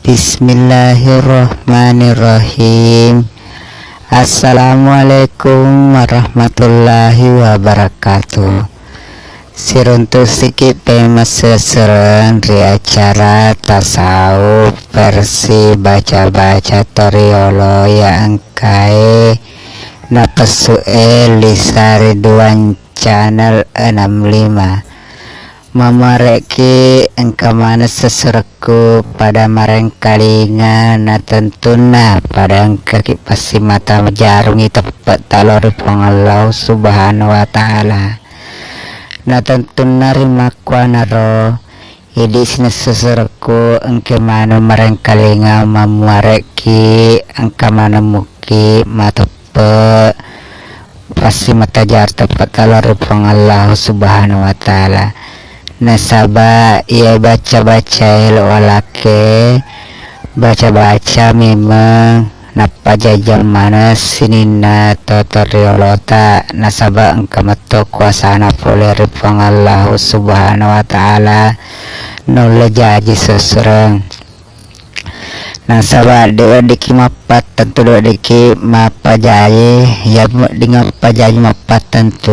Bismillahirrahmanirrahim. Assalamualaikum warahmatullahi wabarakatuh. Siruntuk sikit pemas sesereng di acara tasawuf versi baca-baca toriolo yang kai napesue Lisa Ridwan channel 65 memareki engkamana seserku pada mareng kalinga na tentuna pada kaki pasi mata jarungi tepat talori Allah subhanahu wa ta'ala na tentuna rimakwana ro idisna seserku engkamana mareng kalinga memareki engkamana muki matepe pasi mata jar tepat talori Allah subhanahu wa ta'ala. Nasaba ia baca-baca walake baca-baca memang napa jajal mana sinina totoriolota nasaba engkamato kuasana poler Allah subhanahu wa ta'ala nole jaji sesereng nasaba dewa diki mapat tentu dewa diki mapa jaye ya dengan pajaji mapat tentu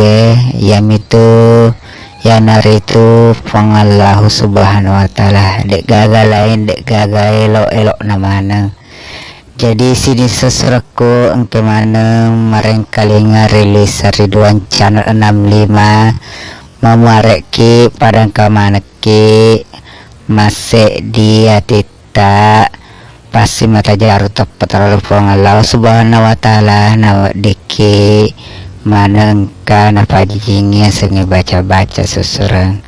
ya itu ya naritu pangallahu subhanahu wa ta'ala dek gagal lain dek gagal elok namana. Jadi sini seserku engke mana mareng kalinga rilis Ridwan channel 65 memareki padang kamaneki masih dia tita pasti mata jaru tepat terlalu pangallahu subhanahu wa ta'ala nawa diki mana engka napa jingnya sengi baca-baca seserang.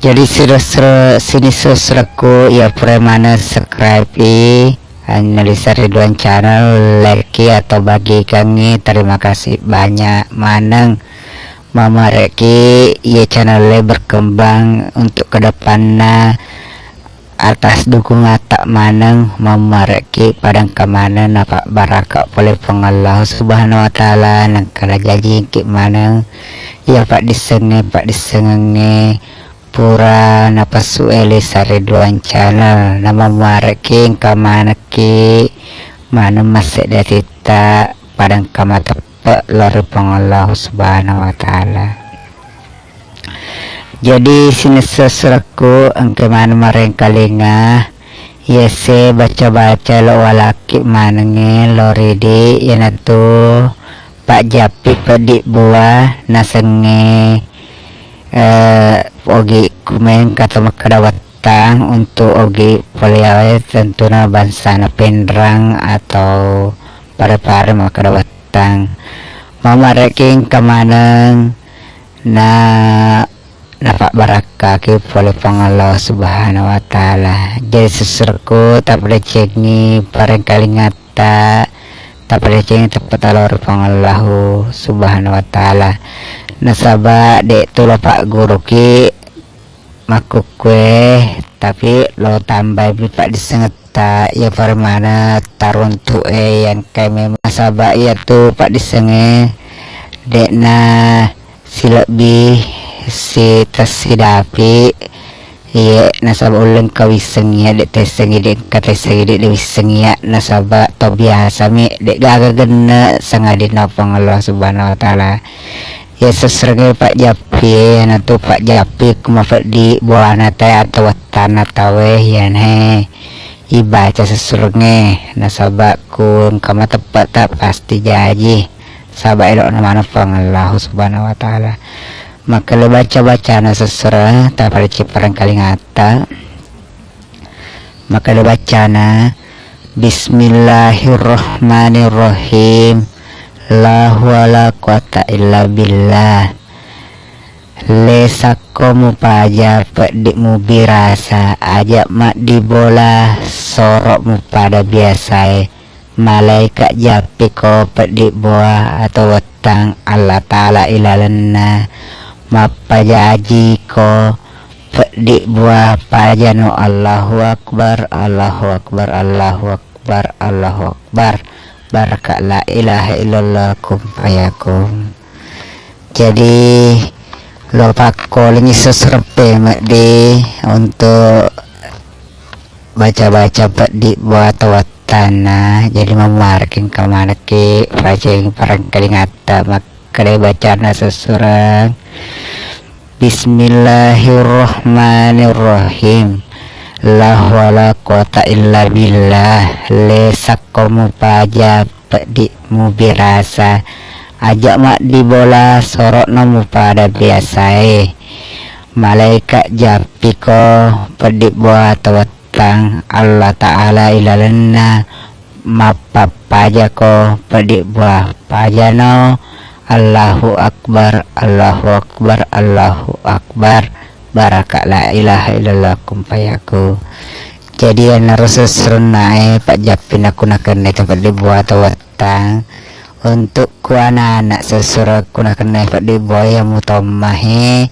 Jadi sini seserku ya premana subscribe Lisa Ridwan channel like atau bagi kami terima kasih banyak maneng memareki ya channelnya berkembang untuk kedepannya atas dukungan tak maneng memareki padang kemana napa baraka oleh Allah subhanahu wa ta'ala nang kala jaji ki maneng ya pak disenge pura napa sueli Ridwan channel nama memareki kemana ki mana masih dari tak padang kemana tepe lori Allah subhanahu wa ta'ala. Jadi sini seserku engkeman mareng kalinga yese baca-baca lo walaki manenge loridi yanatu Pak Japi pedik buah nasenge ogi kumen kata makadawatang untuk ogi poliawe tentuna bansana pendrang atau pare-pare makadawatang mamareking kemaneng napa baraka ke oleh Allah subhanahu wa ta'ala. Jadi seserku tak boleh cengi pareng kali ngata tak boleh cengi tepat alor Allah subhanahu wa ta'ala. Nasaba dek tu lo pak guru ki makuk kue tapi lo tambah pak disengeta ya permana tarun tu yang kami nasaba ya tu pak disenge dek na silabi si tasidapi iya nasaba ulang kawisengnya dek tesengi dek katesengi dek wisengnya nasaba to biasa mi dek gaga gena sangadin napang Allah subhanahu wa ta'ala. Ya seserge Pak Japi natu Pak Japi kumafat di buana teh atau tanah tawe yan he ibaca seserge nasaba kun kama tepat tak pasti jaji sabak elok nama napang Allah subhanahu wa ta'ala. Maka lo baca-baca na seserah tak pada ciparan kali ngata maka lo baca na Bismillahirrahmanirrahim la wala quwata illa billah lesakomu paja pedikmu birasa ajak mak dibola sorokmu pada biasa malaikat japi ko pedik buah atau wetang Allah ta'ala ilalena mapa jaji ko pedik buah pajano Allahu akbar Allahu akbar Allahu akbar Allahu akbar baraka la ilaha illallah kum fayakum. Jadi lo pakol ini seserpe di untuk baca-baca di buat tanah jadi memarakin kemana ke pajeng parang kali ngata makanya bacana sesurang Bismillahirrahmanirrahim. La wala quwata illa billah. Lesak kamu paja di mu birasa ajak mak di bola sorok namu pada biasa malaikat japiko pedik buat tawatang Allah Ta'ala ilalana mapa paja ko pedik buah pajano Allahu Akbar Allahu Akbar Allahu Akbar baraka la ilaha illallah kumpayaku. Jadi yang harus serenai Pak Japin aku nakan tempat dibuat watang untuk ku anak sesurat ku nakan tempat dibuat yang mutomahe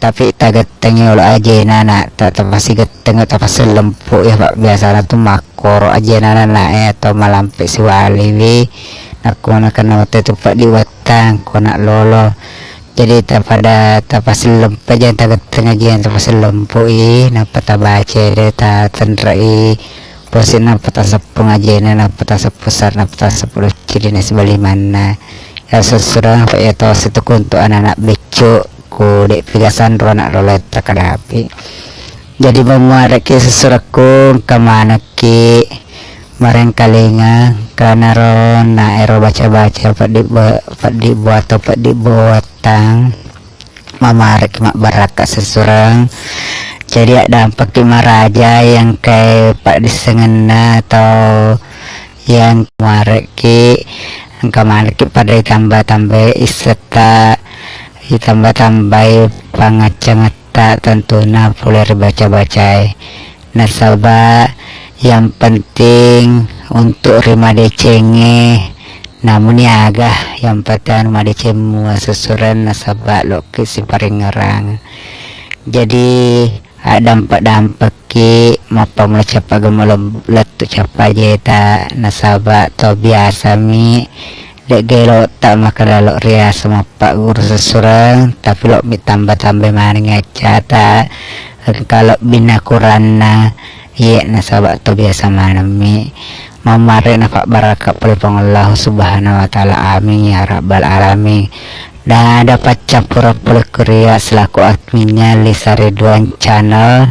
tapi tak geteng oleh aja nana tak pasti geteng tak pasti lempuk ya Pak biasa tuh makor aja nana atau malampe siwali aku nakan waktu itu Pak diwatang ku nak lolo jadi tak pasti lempuk aja tak geteng aja tak pasti lempuk napa tak baca deh tak tendrai posin napa tak sepung aja napa tak sepusar napa tak sepuluh ciri sebalik mana ya sesudah Pak ya tos itu untuk anak-anak becuk ku dek pigasan ronak rolet tak ada api jadi memuaraki sesuratku kemana ki mareng kalinga karena rona ero baca-baca pak dibuat atau pak dibuatang mamarek mak baraka sesurang jadi ada dampak raja yang kayak pak disengena atau yang mareki kamareki pada tambah-tambah iseta ditambah-tambah pangacangata tentunya boleh baca-baca nasabah yang penting untuk rima decenge namun ya agak yang penting rima decemu sesuran nasabah loki si paling ngerang jadi ada dampak-dampak ki mapa mulai capa gemulai letuk capa jeta nasabah atau biasa mi dek gelo tak makan lalu ria sama pak guru sesurang tapi lo tambah-tambah mana ngecata kalau bina kurana iya nasabah atau biasa mana mi mamare nafak barakat pelipang Allah subhanahu wa ta'ala amin ya rabbal alamin dan dapat campur kuria selaku adminnya Lisa Ridwan channel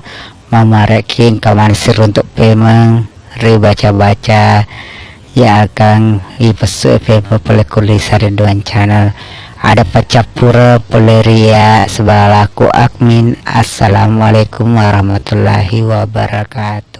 mamare king kamanisir untuk pemeng baca-baca ya akan ipesu FP pelekur Lisa Ridwan channel ada pacapura poleria sebalaku admin. Assalamualaikum warahmatullahi wabarakatuh.